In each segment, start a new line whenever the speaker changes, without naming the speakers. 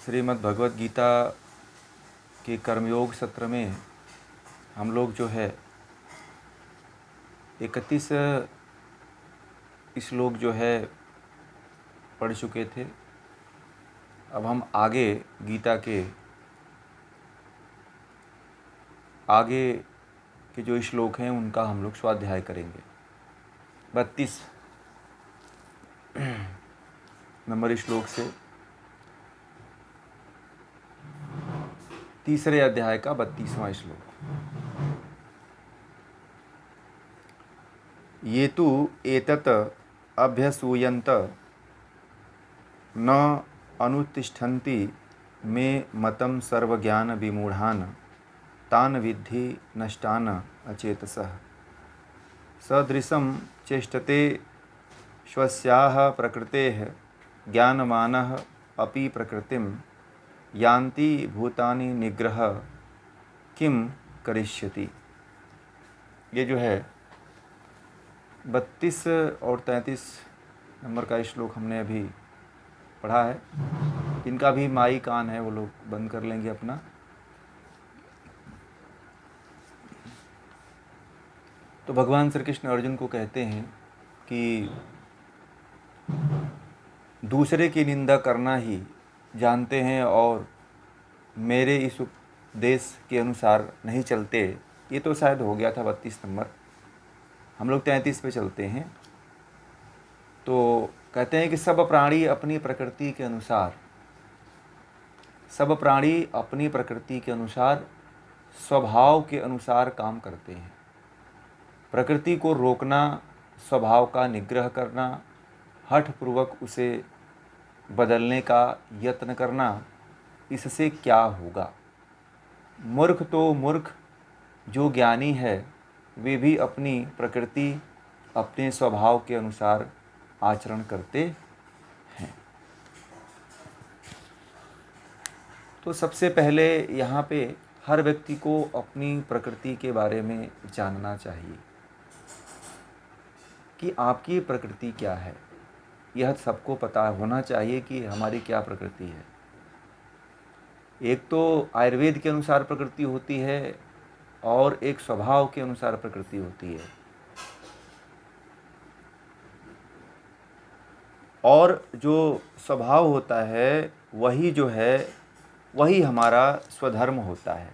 श्रीमद् भगवत गीता के कर्मयोग सत्र में हम लोग जो है 31 श्लोक जो है पढ़ चुके थे। अब हम आगे गीता के आगे के जो श्लोक हैं उनका हम लोग स्वाध्याय करेंगे। 32 नंबर श्लोक से तीसरे अध्याय का 32वां श्लोक। ये तु एतत् अभ्यसूयन्त न अनुतिष्ठन्ति मे मतं सर्वज्ञान विमूढ़ान् तान् विद्धि नष्टान् अचेतसः। सदृशं चेष्टते स्वस्याः प्रकृतेः ज्ञानमानः अपि प्रकृतिं यान्ति भूतानि निग्रह किम करिष्यति। ये जो है 32 और 33 नंबर का श्लोक हमने अभी पढ़ा है। इनका भी माई कान है, वो लोग बंद कर लेंगे अपना। तो भगवान श्री कृष्ण अर्जुन को कहते हैं कि दूसरे की निंदा करना ही जानते हैं और मेरे इस उपदेश के अनुसार नहीं चलते। ये तो शायद हो गया था 32 नंबर। हम लोग 33 पे चलते हैं। तो कहते हैं कि सब प्राणी अपनी प्रकृति के अनुसार स्वभाव के अनुसार काम करते हैं। प्रकृति को रोकना, स्वभाव का निग्रह करना, हठपूर्वक उसे बदलने का यत्न करना, इससे क्या होगा। मूर्ख तो मूर्ख, जो ज्ञानी है वे भी अपनी प्रकृति, अपने स्वभाव के अनुसार आचरण करते हैं। तो सबसे पहले यहाँ पे हर व्यक्ति को अपनी प्रकृति के बारे में जानना चाहिए कि आपकी प्रकृति क्या है। यह सबको पता होना चाहिए कि हमारी क्या प्रकृति है। एक तो आयुर्वेद के अनुसार प्रकृति होती है और एक स्वभाव के अनुसार प्रकृति होती है। और जो स्वभाव होता है वही जो है वही हमारा स्वधर्म होता है।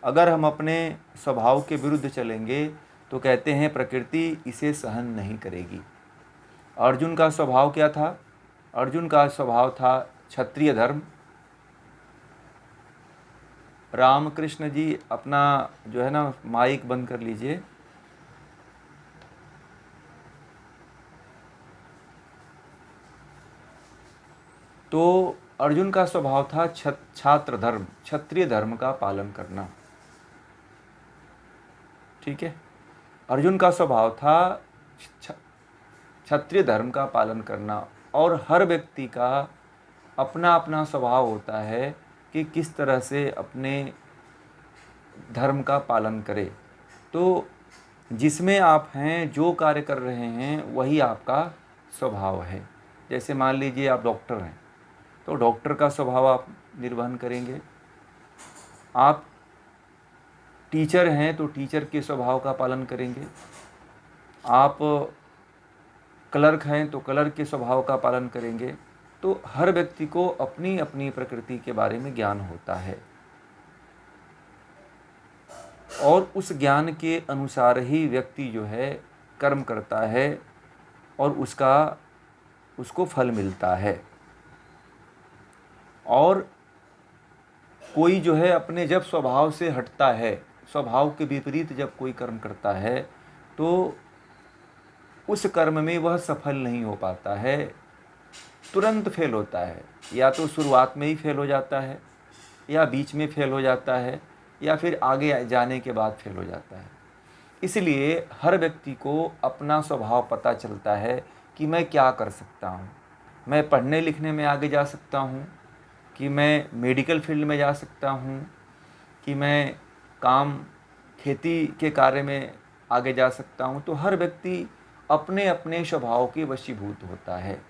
अगर हम अपने स्वभाव के विरुद्ध चलेंगे तो कहते हैं प्रकृति इसे सहन नहीं करेगी। अर्जुन का स्वभाव क्या था? अर्जुन का स्वभाव था क्षत्रिय धर्म। रामकृष्ण जी अपना जो है ना माइक बंद कर लीजिए। तो अर्जुन का स्वभाव था छात्र धर्म, क्षत्रिय धर्म का पालन करना। ठीक है, अर्जुन का स्वभाव था क्षत्रिय धर्म का पालन करना। और हर व्यक्ति का अपना अपना स्वभाव होता है कि किस तरह से अपने धर्म का पालन करे। तो जिसमें आप हैं, जो कार्य कर रहे हैं, वही आपका स्वभाव है। जैसे मान लीजिए आप डॉक्टर हैं तो डॉक्टर का स्वभाव आप निर्वहन करेंगे। आप टीचर हैं तो टीचर के स्वभाव का पालन करेंगे। आप क्लर्क हैं तो क्लर्क के स्वभाव का पालन करेंगे। तो हर व्यक्ति को अपनी अपनी प्रकृति के बारे में ज्ञान होता है और उस ज्ञान के अनुसार ही व्यक्ति जो है कर्म करता है और उसको फल मिलता है। और कोई जो है अपने जब स्वभाव से हटता है, स्वभाव के विपरीत जब कोई कर्म करता है तो उस कर्म में वह सफल नहीं हो पाता है, तुरंत फेल होता है। या तो शुरुआत में ही फेल हो जाता है, या बीच में फेल हो जाता है, या फिर आगे जाने के बाद फेल हो जाता है। इसलिए हर व्यक्ति को अपना स्वभाव पता चलता है कि मैं क्या कर सकता हूँ। मैं पढ़ने लिखने में आगे जा सकता हूँ, कि मैं मेडिकल फील्ड में जा सकता हूँ, कि मैं खेती के कार्य में आगे जा सकता हूँ। तो हर व्यक्ति अपने अपने स्वभाव के वशीभूत होता है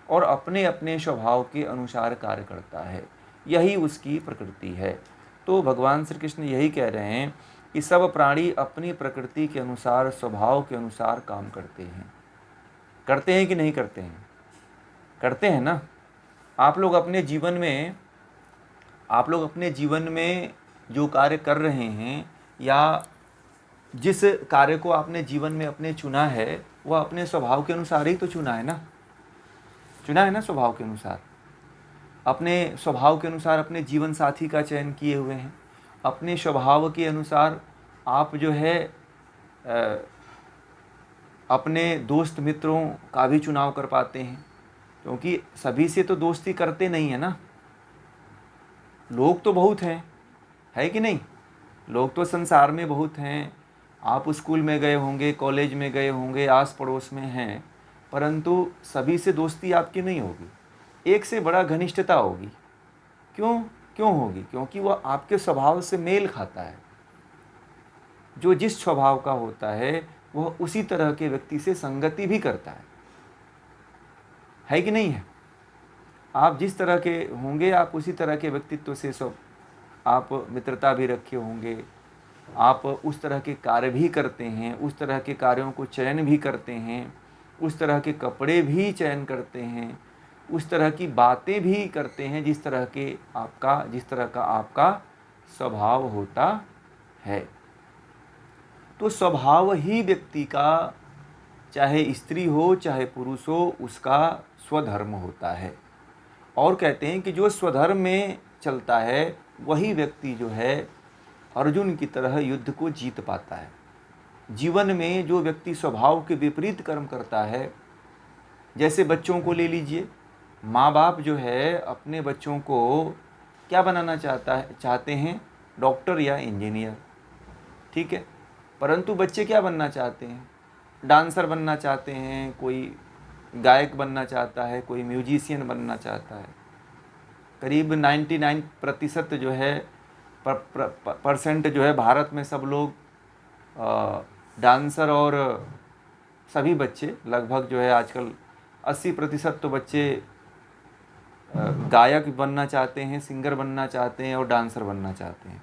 और अपने अपने स्वभाव के अनुसार कार्य करता है, यही उसकी प्रकृति है। तो भगवान श्री कृष्ण यही कह रहे हैं कि सब प्राणी अपनी प्रकृति के अनुसार, स्वभाव के अनुसार काम करते हैं कि नहीं करते हैं? करते हैं ना। आप लोग अपने जीवन में जो कार्य कर रहे हैं, या जिस कार्य को आपने जीवन में अपने चुना है, वह अपने स्वभाव के अनुसार ही तो चुना है ना। स्वभाव के अनुसार, अपने स्वभाव के अनुसार अपने जीवन साथी का चयन किए हुए हैं। अपने स्वभाव के अनुसार आप जो है अपने दोस्त मित्रों का भी चुनाव कर पाते हैं, क्योंकि सभी से तो दोस्ती करते नहीं है ना। लोग तो बहुत हैं, है कि नहीं? लोग तो संसार में बहुत हैं। आप स्कूल में गए होंगे, कॉलेज में गए होंगे, आस पड़ोस में हैं, परंतु सभी से दोस्ती आपकी नहीं होगी। एक से बड़ा घनिष्ठता होगी। क्यों होगी? क्योंकि वह आपके स्वभाव से मेल खाता है। जो जिस स्वभाव का होता है वह उसी तरह के व्यक्ति से संगति भी करता है कि नहीं है? आप जिस तरह के होंगे, आप उसी तरह के व्यक्तित्व से सब आप मित्रता भी रखे होंगे। आप उस तरह के कार्य भी करते हैं, उस तरह के कार्यों को चयन भी करते हैं, उस तरह के कपड़े भी चयन करते हैं, उस तरह की बातें भी करते हैं जिस तरह का आपका स्वभाव होता है। तो स्वभाव ही व्यक्ति का, चाहे स्त्री हो चाहे पुरुष हो, उसका स्वधर्म होता है। और कहते हैं कि जो स्वधर्म में चलता है वही व्यक्ति जो है अर्जुन की तरह युद्ध को जीत पाता है। जीवन में जो व्यक्ति स्वभाव के विपरीत कर्म करता है, जैसे बच्चों को ले लीजिए। माँ बाप जो है अपने बच्चों को क्या बनाना चाहते हैं? डॉक्टर या इंजीनियर, ठीक है। परंतु बच्चे क्या बनना चाहते हैं? डांसर बनना चाहते हैं, कोई गायक बनना चाहता है, कोई म्यूजिशियन बनना चाहता है। करीब 99% जो है परसेंट जो है भारत में सब लोग डांसर, और सभी बच्चे लगभग जो है आजकल 80% तो बच्चे गायक बनना चाहते हैं, सिंगर बनना चाहते हैं और डांसर बनना चाहते हैं,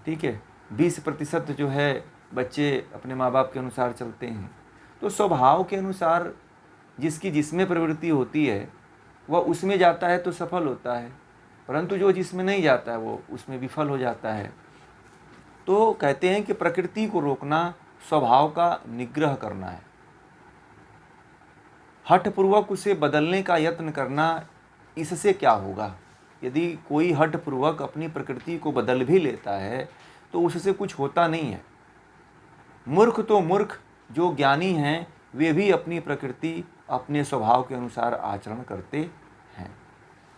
ठीक है। 20% जो है बच्चे अपने माँ बाप के अनुसार चलते हैं। तो स्वभाव के अनुसार जिसकी जिसमें प्रवृत्ति होती है वह उसमें जाता है तो सफल होता है, परंतु जो जिसमें नहीं जाता है वो उसमें विफल हो जाता है। तो कहते हैं कि प्रकृति को रोकना स्वभाव का निग्रह करना है। हठपूर्वक उसे बदलने का यत्न करना, इससे क्या होगा? यदि कोई हठपूर्वक अपनी प्रकृति को बदल भी लेता है तो उससे कुछ होता नहीं है। मूर्ख तो मूर्ख, जो ज्ञानी हैं वे भी अपनी प्रकृति, अपने स्वभाव के अनुसार आचरण करते हैं।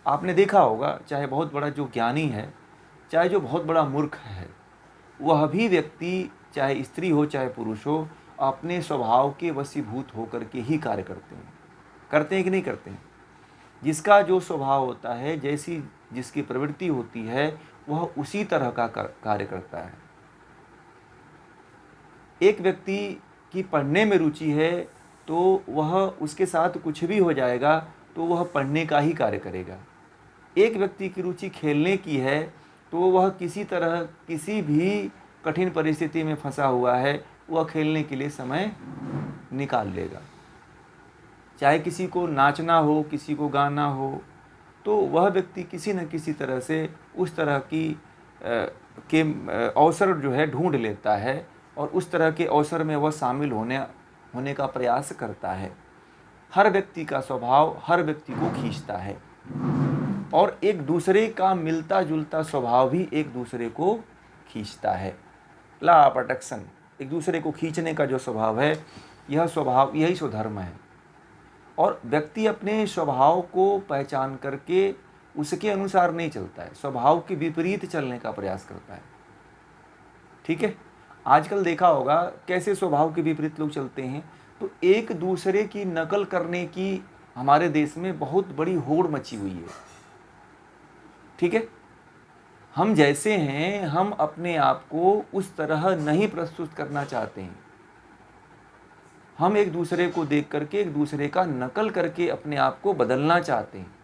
आपने देखा होगा, चाहे बहुत बड़ा जो ज्ञानी है, चाहे जो बहुत बड़ा मूर्ख है, वह भी व्यक्ति, चाहे स्त्री हो चाहे पुरुष हो, अपने स्वभाव के वशीभूत होकर के ही कार्य करते हैं कि नहीं करते हैं? जिसका जो स्वभाव होता है, जैसी जिसकी प्रवृत्ति होती है, वह उसी तरह का कार्य करता है। एक व्यक्ति की पढ़ने में रुचि है तो वह, उसके साथ कुछ भी हो जाएगा तो वह पढ़ने का ही कार्य करेगा। एक व्यक्ति की रुचि खेलने की है तो वह किसी तरह, किसी भी कठिन परिस्थिति में फंसा हुआ है, वह खेलने के लिए समय निकाल लेगा। चाहे किसी को नाचना हो, किसी को गाना हो, तो वह व्यक्ति किसी न किसी तरह से उस तरह की के अवसर जो है ढूंढ लेता है और उस तरह के अवसर में वह शामिल होने का प्रयास करता है। हर व्यक्ति का स्वभाव हर व्यक्ति को खींचता है, और एक दूसरे का मिलता जुलता स्वभाव भी एक दूसरे को खींचता है। लॉ ऑफ अट्रैक्शन, एक दूसरे को खींचने का जो स्वभाव है, यह स्वभाव, यही स्वधर्म है। और व्यक्ति अपने स्वभाव को पहचान करके उसके अनुसार नहीं चलता है, स्वभाव के विपरीत चलने का प्रयास करता है, ठीक है। आजकल देखा होगा कैसे स्वभाव के विपरीत लोग चलते हैं। तो एक दूसरे की नकल करने की हमारे देश में बहुत बड़ी होड़ मची हुई है, ठीक है। हम जैसे हैं, हम अपने आप को उस तरह नहीं प्रस्तुत करना चाहते हैं। हम एक दूसरे को देख करके एक दूसरे का नकल करके अपने आप को बदलना चाहते हैं।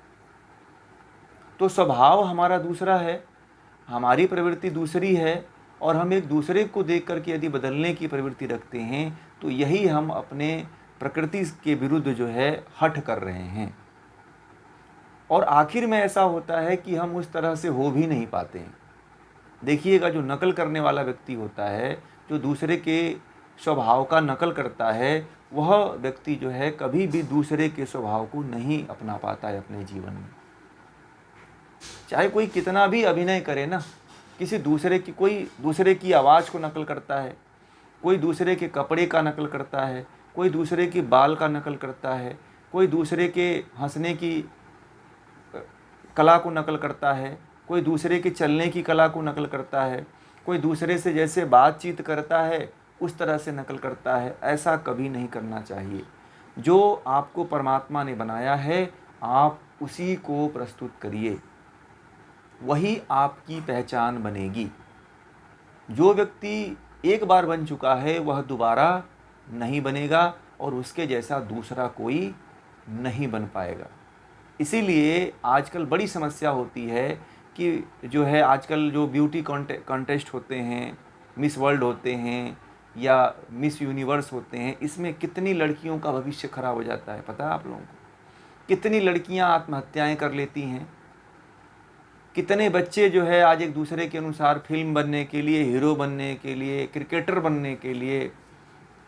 तो स्वभाव हमारा दूसरा है, हमारी प्रवृत्ति दूसरी है, और हम एक दूसरे को देख करके यदि बदलने की प्रवृत्ति रखते हैं तो यही हम अपने प्रकृति के विरुद्ध जो है हठ कर रहे हैं। और आखिर में ऐसा होता है कि हम उस तरह से हो भी नहीं पाते हैं। देखिएगा, जो नकल करने वाला व्यक्ति होता है, जो दूसरे के स्वभाव का नकल करता है, वह व्यक्ति जो है कभी भी दूसरे के स्वभाव को नहीं अपना पाता है अपने जीवन में। चाहे कोई कितना भी अभिनय करे ना, कोई दूसरे की आवाज़ को नकल करता है, कोई दूसरे के कपड़े का नकल करता है, कोई दूसरे की बाल का नकल करता है, कोई दूसरे के हंसने की कला को नकल करता है, कोई दूसरे के चलने की कला को नकल करता है, कोई दूसरे से जैसे बातचीत करता है उस तरह से नकल करता है। ऐसा कभी नहीं करना चाहिए। जो आपको परमात्मा ने बनाया है, आप उसी को प्रस्तुत करिए, वही आपकी पहचान बनेगी। जो व्यक्ति एक बार बन चुका है वह दोबारा नहीं बनेगा, और उसके जैसा दूसरा कोई नहीं बन पाएगा। इसीलिए आजकल बड़ी समस्या होती है कि जो है आजकल जो ब्यूटी कॉन्टेस्ट होते हैं, मिस वर्ल्ड होते हैं या मिस यूनिवर्स होते हैं, इसमें कितनी लड़कियों का भविष्य खराब हो जाता है, पता है आप लोगों को? कितनी लड़कियां आत्महत्याएं कर लेती हैं, कितने बच्चे जो है आज एक दूसरे के अनुसार फिल्म बनने के लिए, हीरो बनने के लिए, क्रिकेटर बनने के लिए,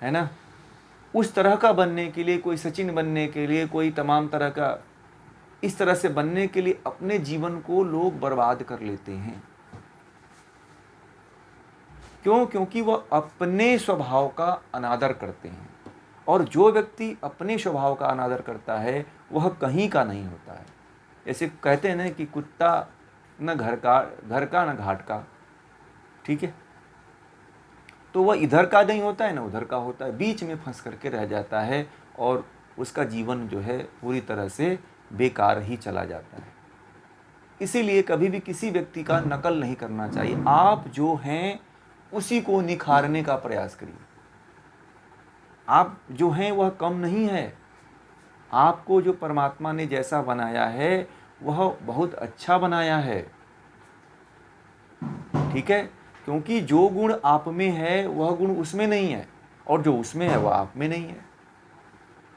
है ना, उस तरह का बनने के लिए, कोई सचिन बनने के लिए, कोई तमाम तरह का इस तरह से बनने के लिए अपने जीवन को लोग बर्बाद कर लेते हैं। क्यों? क्योंकि वह अपने स्वभाव का अनादर करते हैं, और जो व्यक्ति अपने स्वभाव का अनादर करता है वह कहीं का नहीं होता है। जैसे कहते हैं ना कि कुत्ता न घर का न घाट का, ठीक है, तो वह इधर का नहीं होता है न उधर का होता है, बीच में फंस करके रह जाता है, और उसका जीवन जो है पूरी तरह से बेकार ही चला जाता है। इसीलिए कभी भी किसी व्यक्ति का नकल नहीं करना चाहिए। आप जो हैं उसी को निखारने का प्रयास करिए। आप जो हैं वह कम नहीं है। आपको जो परमात्मा ने जैसा बनाया है वह बहुत अच्छा बनाया है, ठीक है, क्योंकि जो गुण आप में है वह गुण उसमें नहीं है, और जो उसमें है वह आप में नहीं है।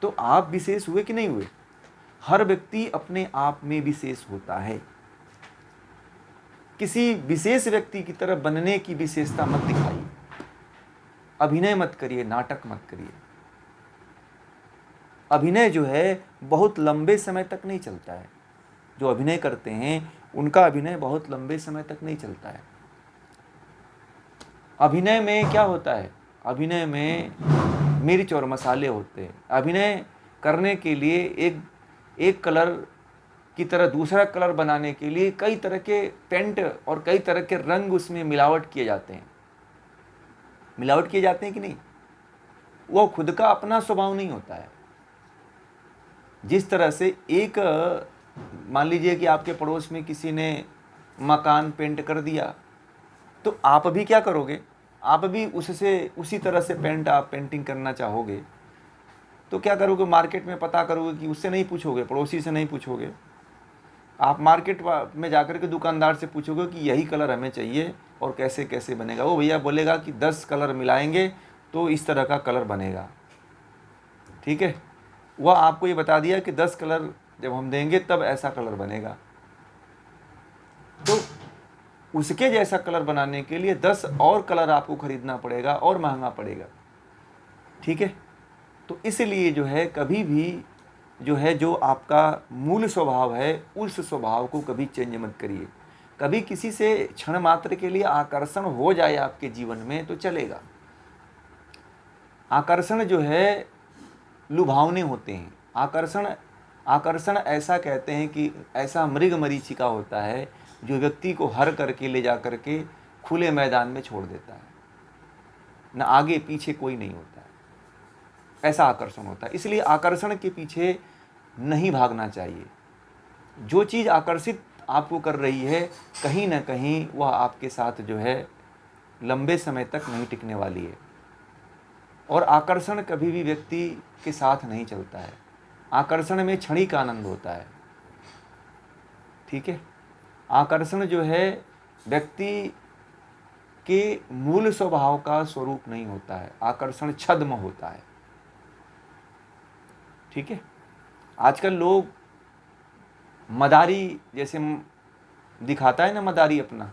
तो आप विशेष हुए कि नहीं हुए? हर व्यक्ति अपने आप में विशेष होता है। किसी विशेष व्यक्ति की तरह बनने की विशेषता मत दिखाइए, अभिनय मत करिए, नाटक मत करिए। अभिनय जो है बहुत लंबे समय तक नहीं चलता है। जो अभिनय करते हैं उनका अभिनय बहुत लंबे समय तक नहीं चलता है। अभिनय में क्या होता है? अभिनय में मिर्च और मसाले होते हैं। अभिनय करने के लिए एक कलर की तरह दूसरा कलर बनाने के लिए कई तरह के पेंट और कई तरह के रंग उसमें मिलावट किए जाते हैं। मिलावट किए जाते हैं कि नहीं? वो खुद का अपना स्वभाव नहीं होता है। जिस तरह से एक मान लीजिए कि आपके पड़ोस में किसी ने मकान पेंट कर दिया, तो आप भी क्या करोगे? आप भी उसी तरह से पेंटिंग करना चाहोगे। तो क्या करोगे? मार्केट में पता करोगे कि उससे नहीं पूछोगे, पड़ोसी से नहीं पूछोगे, आप मार्केट में जाकर के दुकानदार से पूछोगे कि यही कलर हमें चाहिए और कैसे कैसे बनेगा। वो भैया बोलेगा कि 10 कलर मिलाएंगे तो इस तरह का कलर बनेगा, ठीक है। वह आपको ये बता दिया कि 10 कलर जब हम देंगे तब ऐसा कलर बनेगा। तो उसके जैसा कलर बनाने के लिए 10 और कलर आपको खरीदना पड़ेगा और महंगा पड़ेगा, ठीक है। तो इसलिए जो है कभी भी जो है जो आपका मूल स्वभाव है उस स्वभाव को कभी चेंज मत करिए। कभी किसी से क्षण मात्र के लिए आकर्षण हो जाए आपके जीवन में तो चलेगा। आकर्षण जो है लुभावने होते हैं। आकर्षण ऐसा कहते हैं कि ऐसा मृग मरीचिका होता है जो व्यक्ति को हर करके ले जा करके खुले मैदान में छोड़ देता है, न आगे पीछे कोई नहीं होता है। ऐसा आकर्षण होता है। इसलिए आकर्षण के पीछे नहीं भागना चाहिए। जो चीज़ आकर्षित आपको कर रही है कहीं ना कहीं वह आपके साथ जो है लंबे समय तक नहीं टिकने वाली है। और आकर्षण कभी भी व्यक्ति के साथ नहीं चलता है। आकर्षण में क्षणिक आनंद होता है, ठीक है। आकर्षण जो है व्यक्ति के मूल स्वभाव का स्वरूप नहीं होता है, आकर्षण छद्म होता है, ठीक है। आजकल लोग मदारी जैसे दिखाता है ना, मदारी अपना,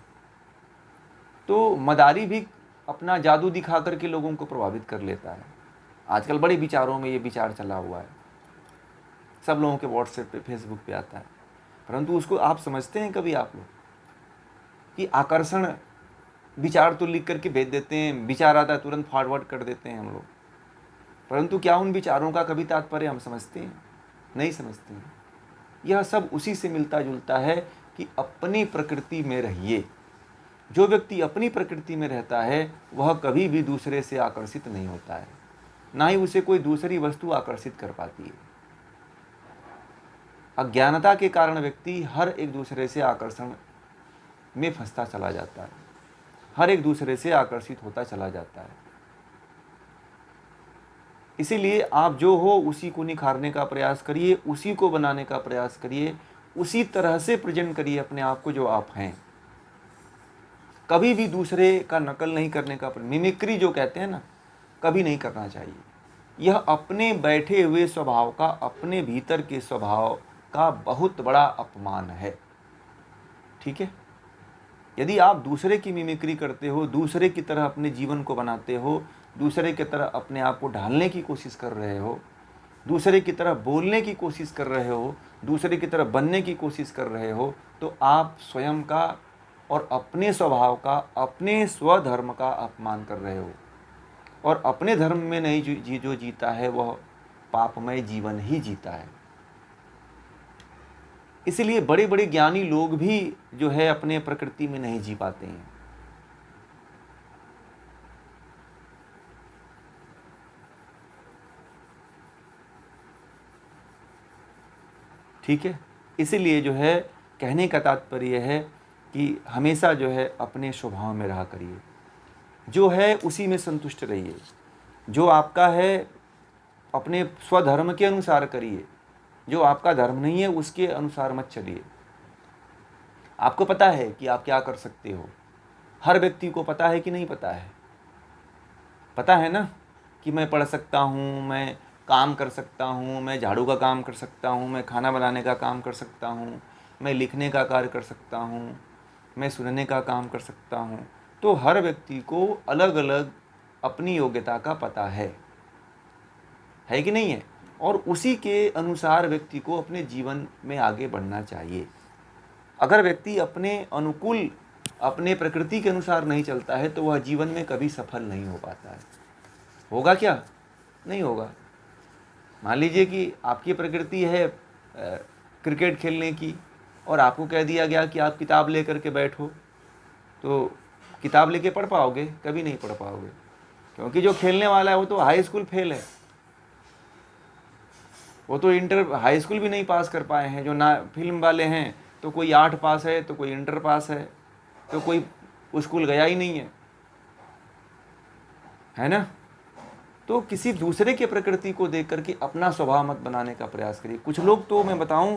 तो मदारी भी अपना जादू दिखा करके लोगों को प्रभावित कर लेता है। आजकल बड़े विचारों में ये विचार चला हुआ है, सब लोगों के व्हाट्सएप पे, फेसबुक पे आता है। परंतु उसको आप समझते हैं कभी आप लोग कि आकर्षण विचार तो लिख करके भेज देते हैं, विचार आता है तुरंत फॉरवर्ड कर देते हैं हम लोग, परंतु क्या उन विचारों का कभी तात्पर्य हम समझते हैं? नहीं समझते हैं। यह सब उसी से मिलता जुलता है कि अपनी प्रकृति में रहिए। जो व्यक्ति अपनी प्रकृति में रहता है वह कभी भी दूसरे से आकर्षित नहीं होता है, ना ही उसे कोई दूसरी वस्तु आकर्षित कर पाती है। अज्ञानता के कारण व्यक्ति हर एक दूसरे से आकर्षण में फंसता चला जाता है, हर एक दूसरे से आकर्षित होता चला जाता है। इसीलिए आप जो हो उसी को निखारने का प्रयास करिए, उसी को बनाने का प्रयास करिए, उसी तरह से प्रेजेंट करिए अपने आप को जो आप हैं। कभी भी दूसरे का नकल नहीं करने का, मिमिक्री जो कहते हैं ना, कभी नहीं करना चाहिए। यह अपने बैठे हुए स्वभाव का, अपने भीतर के स्वभाव का बहुत बड़ा अपमान है, ठीक है। यदि आप दूसरे की मिमिक्री करते हो, दूसरे की तरह अपने जीवन को बनाते हो, दूसरे की तरह अपने आप को ढालने की कोशिश कर रहे हो, दूसरे की तरह बोलने की कोशिश कर रहे हो, दूसरे की तरह बनने की कोशिश कर रहे हो, तो आप स्वयं का और अपने स्वभाव का, अपने स्वधर्म का अपमान कर रहे हो। और अपने धर्म में नहीं जो जीता है वह पापमय जीवन ही जीता है। इसलिए बड़े बड़े ज्ञानी लोग भी जो है अपने प्रकृति में नहीं जी पाते हैं। ठीक है, इसीलिए जो है कहने का तात्पर्य है कि हमेशा जो है अपने स्वभाव में रहा करिए, जो है उसी में संतुष्ट रहिए, जो आपका है अपने स्वधर्म के अनुसार करिए, जो आपका धर्म नहीं है उसके अनुसार मत चलिए। आपको पता है कि आप क्या कर सकते हो, हर व्यक्ति को पता है कि नहीं पता है? पता है ना कि मैं पढ़ सकता हूँ, मैं काम कर सकता हूँ, मैं झाड़ू का काम कर सकता हूँ, मैं खाना बनाने का काम कर सकता हूँ, मैं लिखने का कार्य कर सकता हूँ, मैं सुनने का काम कर सकता हूँ। तो हर व्यक्ति को अलग अलग अपनी योग्यता का पता है कि नहीं है? और उसी के अनुसार व्यक्ति को अपने जीवन में आगे बढ़ना चाहिए। अगर व्यक्ति अपने अनुकूल, अपने प्रकृति के अनुसार नहीं चलता है तो वह जीवन में कभी सफल नहीं हो पाता है। होगा क्या? नहीं होगा। मान लीजिए कि आपकी प्रकृति है क्रिकेट खेलने की और आपको कह दिया गया कि आप किताब लेकर के बैठो, तो किताब लेके पढ़ पाओगे? कभी नहीं पढ़ पाओगे, क्योंकि जो खेलने वाला है वो तो हाई स्कूल फेल है, वो तो इंटर हाई स्कूल भी नहीं पास कर पाए हैं। जो ना फिल्म वाले हैं तो कोई 8 पास है, तो कोई इंटर पास है, तो कोई स्कूल गया ही नहीं है ना? तो किसी दूसरे के प्रकृति को देख करके अपना स्वभाव मत बनाने का प्रयास करिए। कुछ लोग तो मैं बताऊं,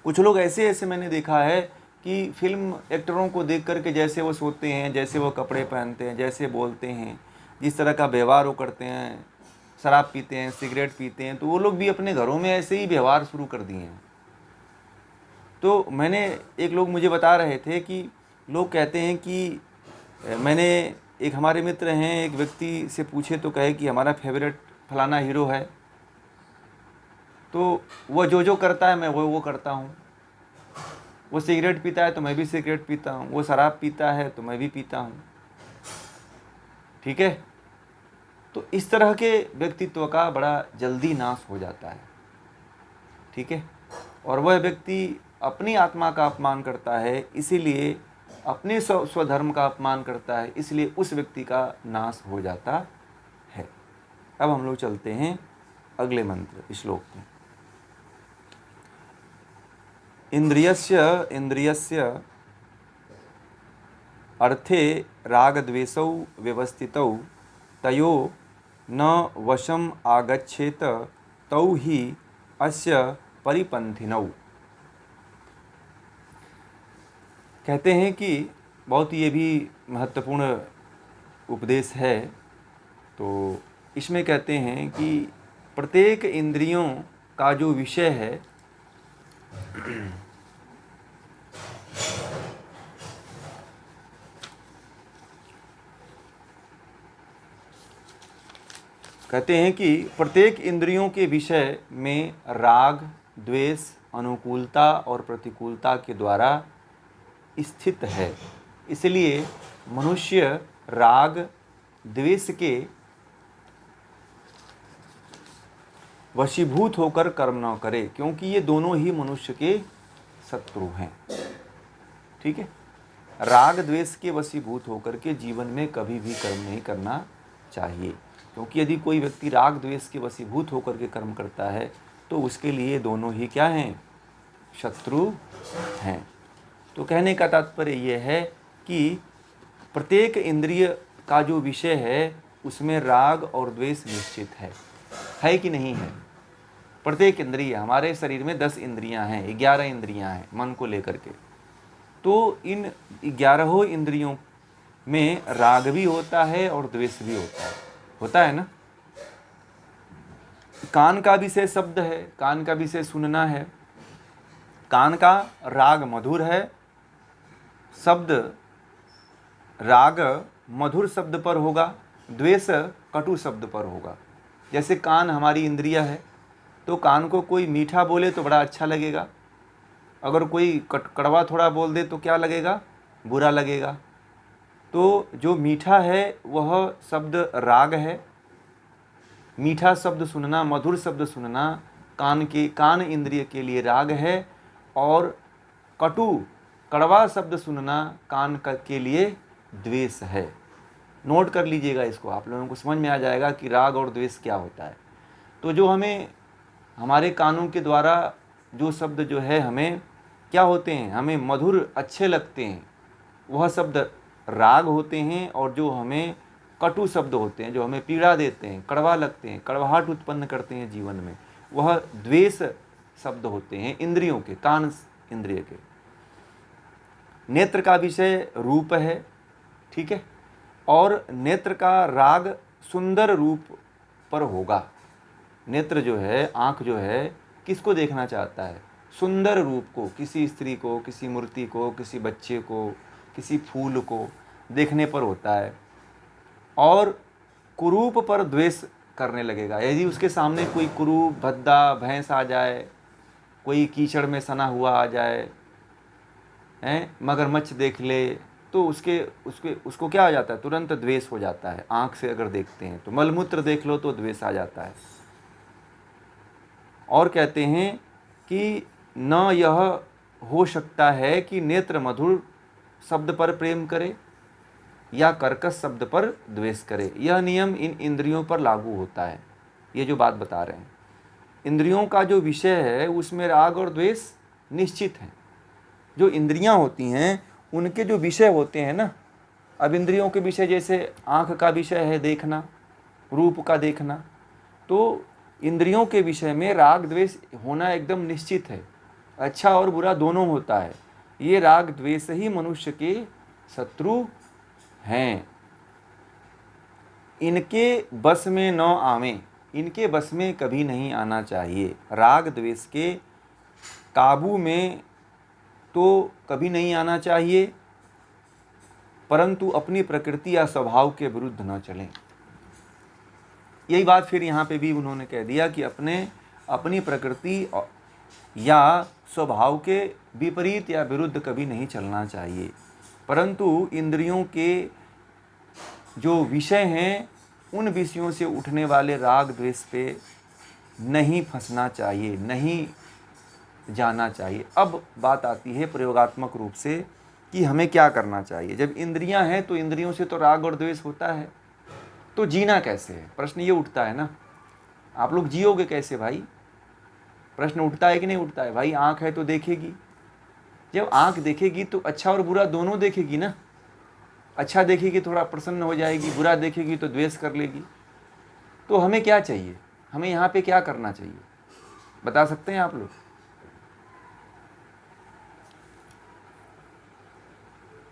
कुछ लोग ऐसे मैंने देखा है कि फिल्म एक्टरों को देख करके जैसे वो सोते हैं, जैसे वो कपड़े पहनते हैं, जैसे बोलते हैं, जिस तरह का व्यवहार वो करते हैं, शराब पीते हैं, सिगरेट पीते हैं, तो वो लोग भी अपने घरों में ऐसे ही व्यवहार शुरू कर दिए हैं। तो मैंने एक लोग मुझे बता रहे थे कि लोग कहते हैं कि मैंने एक हमारे मित्र हैं, एक व्यक्ति से पूछे तो कहे कि हमारा फेवरेट फलाना हीरो है, तो वह जो करता है मैं वो करता हूँ। वो सिगरेट पीता है तो मैं भी सिगरेट पीता हूँ, वो शराब पीता है तो मैं भी पीता हूँ, ठीक है। तो इस तरह के व्यक्तित्व का बड़ा जल्दी नाश हो जाता है, ठीक है। और वह व्यक्ति अपनी आत्मा का अपमान करता है, इसीलिए अपने स्वधर्म का अपमान करता है, इसलिए उस व्यक्ति का नाश हो जाता है। अब हम लोग चलते हैं अगले मंत्र श्लोक में। इंद्रियस्य अर्थे रागद्वेषौ व्यवस्थितौ तयो न वशम आगच्छेत तौ ही अस्य परिपंथिनौ। कहते हैं कि बहुत ये भी महत्वपूर्ण उपदेश है। तो इसमें कहते हैं कि प्रत्येक इंद्रियों का जो विषय है कहते हैं कि प्रत्येक इंद्रियों के विषय में राग, द्वेष, अनुकूलता और प्रतिकूलता के द्वारा स्थित है। इसलिए मनुष्य राग, द्वेष के वशीभूत होकर कर्म न करे, क्योंकि ये दोनों ही मनुष्य के शत्रु हैं। ठीक है, राग द्वेष के वशीभूत होकर के जीवन में कभी भी कर्म नहीं करना चाहिए, क्योंकि यदि कोई व्यक्ति राग द्वेष के वशीभूत होकर के कर्म करता है तो उसके लिए दोनों ही क्या हैं? शत्रु हैं। तो कहने का तात्पर्य यह है कि प्रत्येक इंद्रिय का जो विषय है उसमें राग और द्वेष निश्चित है कि नहीं है? प्रत्येक इंद्रिय, हमारे शरीर में 10 इंद्रियां हैं, 11 इंद्रियां हैं मन को लेकर के। तो इन 11 इंद्रियों में राग भी होता है और द्वेष भी होता है ना। कान का विषय शब्द है, कान का विषय सुनना है। कान का राग मधुर है, शब्द राग मधुर शब्द पर होगा, द्वेष कटु शब्द पर होगा। जैसे कान हमारी इंद्रिया है, तो कान को कोई मीठा बोले तो बड़ा अच्छा लगेगा, अगर कोई कड़वा थोड़ा बोल दे तो क्या लगेगा? बुरा लगेगा। तो जो मीठा है वह शब्द राग है। मीठा शब्द सुनना, मधुर शब्द सुनना कान इंद्रिय के लिए राग है, और कड़वा शब्द सुनना कान के लिए द्वेष है। नोट कर लीजिएगा इसको, आप लोगों को समझ में आ जाएगा कि राग और द्वेष क्या होता है। तो जो हमें हमारे कानों के द्वारा जो शब्द जो है हमें क्या होते हैं, हमें मधुर अच्छे लगते हैं, वह शब्द राग होते हैं। और जो हमें कटु शब्द होते हैं, जो हमें पीड़ा देते हैं, कड़वा लगते हैं, कड़वाहट उत्पन्न करते हैं जीवन में, वह द्वेष शब्द होते हैं इंद्रियों के, कान इंद्रिय के। नेत्र का विषय रूप है, ठीक है, और नेत्र का राग सुंदर रूप पर होगा। नेत्र जो है, आँख जो है, किसको देखना चाहता है? सुंदर रूप को, किसी स्त्री को, किसी मूर्ति को, किसी बच्चे को, किसी फूल को देखने पर होता है। और कुरूप पर द्वेष करने लगेगा। यदि उसके सामने कोई कुरूप, भद्दा, भैंस आ जाए, कोई कीचड़ में सना हुआ आ जाए, मगरमच्छ देख ले, तो उसको क्या आ जाता है? तुरंत द्वेष हो जाता है। आँख से अगर देखते हैं तो मलमूत्र देख लो तो द्वेष आ जाता है। और कहते हैं कि न यह हो सकता है कि नेत्र मधुर शब्द पर प्रेम करे या कर्कश शब्द पर द्वेष करे। यह नियम इन इंद्रियों पर लागू होता है। ये जो बात बता रहे हैं, इंद्रियों का जो विषय है उसमें राग और द्वेष निश्चित है। जो इंद्रियां होती हैं उनके जो विषय होते हैं ना, अब इंद्रियों के विषय जैसे आँख का विषय है देखना, रूप का देखना, तो इंद्रियों के विषय में राग द्वेष होना एकदम निश्चित है। अच्छा और बुरा दोनों होता है। ये राग द्वेष ही मनुष्य के शत्रु हैं। इनके बस में न आवे, इनके बस में कभी नहीं आना चाहिए। राग द्वेष के काबू में तो कभी नहीं आना चाहिए, परंतु अपनी प्रकृति या स्वभाव के विरुद्ध न चलें। यही बात फिर यहाँ पे भी उन्होंने कह दिया कि अपनी प्रकृति या स्वभाव के विपरीत या विरुद्ध कभी नहीं चलना चाहिए, परंतु इंद्रियों के जो विषय हैं उन विषयों से उठने वाले राग द्वेष पे नहीं फंसना चाहिए, नहीं जाना चाहिए। अब बात आती है प्रयोगात्मक रूप से कि हमें क्या करना चाहिए। जब इंद्रियां हैं तो इंद्रियों से तो राग और द्वेष होता है, तो जीना कैसे है? प्रश्न ये उठता है ना, आप लोग जियोगे कैसे भाई? प्रश्न उठता है कि नहीं उठता है? भाई आँख है तो देखेगी, जब आँख देखेगी तो अच्छा और बुरा दोनों देखेगी ना। अच्छा देखेगी थोड़ा प्रसन्न हो जाएगी, बुरा देखेगी तो द्वेष कर लेगी। तो हमें क्या चाहिए, हमें यहाँ पे क्या करना चाहिए, बता सकते हैं आप लोग?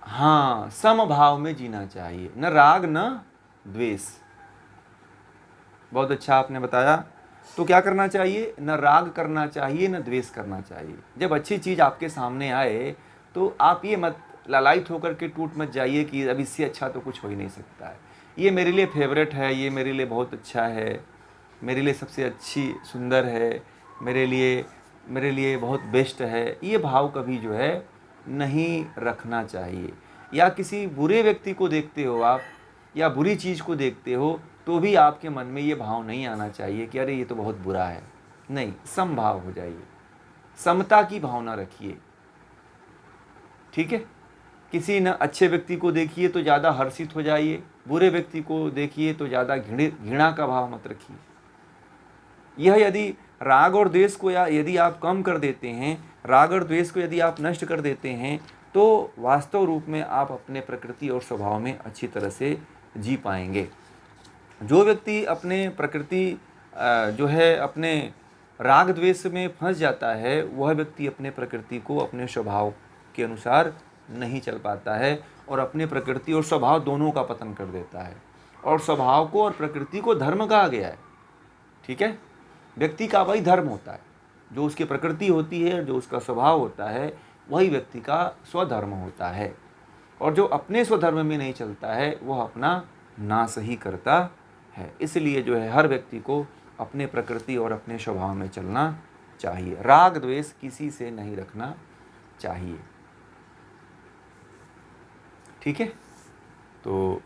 हाँ, समभाव में जीना चाहिए, न राग न द्वेष। बहुत अच्छा आपने बताया। तो क्या करना चाहिए, न राग करना चाहिए न द्वेष करना चाहिए। जब अच्छी चीज़ आपके सामने आए तो आप ये मत लालायित होकर के टूट मत जाइए कि अब इससे अच्छा तो कुछ हो ही नहीं सकता है, ये मेरे लिए फेवरेट है, ये मेरे लिए बहुत अच्छा है, मेरे लिए सबसे अच्छी सुंदर है, मेरे लिए बहुत बेस्ट है। ये भाव कभी जो है नहीं रखना चाहिए। या किसी बुरे व्यक्ति को देखते हो आप, या बुरी चीज़ को देखते हो, तो भी आपके मन में ये भाव नहीं आना चाहिए कि अरे ये तो बहुत बुरा है। नहीं, समभाव हो जाइए, समता की भावना रखिए। ठीक है, किसी न अच्छे व्यक्ति को देखिए तो ज़्यादा हर्षित हो जाइए, बुरे व्यक्ति को देखिए तो ज़्यादा घृणा का भाव मत रखिए। यह यदि राग और द्वेष को यदि आप कम कर देते हैं, राग और द्वेष को यदि आप नष्ट कर देते हैं, तो वास्तव रूप में आप अपने प्रकृति और स्वभाव में अच्छी तरह से जी पाएंगे। जो व्यक्ति अपने प्रकृति जो है अपने राग द्वेष में फंस जाता है, वह व्यक्ति अपने प्रकृति को अपने स्वभाव के अनुसार नहीं चल पाता है और अपने प्रकृति और स्वभाव दोनों का पतन कर देता है। और स्वभाव को और प्रकृति को धर्म कहा गया है। ठीक है, व्यक्ति का वही धर्म होता है, जो उसकी प्रकृति होती है, जो उसका स्वभाव होता है, वही व्यक्ति का स्वधर्म होता है। और जो अपने स्वधर्म में नहीं चलता है वह अपना नाश ही करता है। इसलिए जो है हर व्यक्ति को अपने प्रकृति और अपने स्वभाव में चलना चाहिए, राग द्वेष किसी से नहीं रखना चाहिए। ठीक है, तो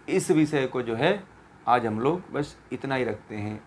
इस विषय को जो है आज हम लोग बस इतना ही रखते हैं।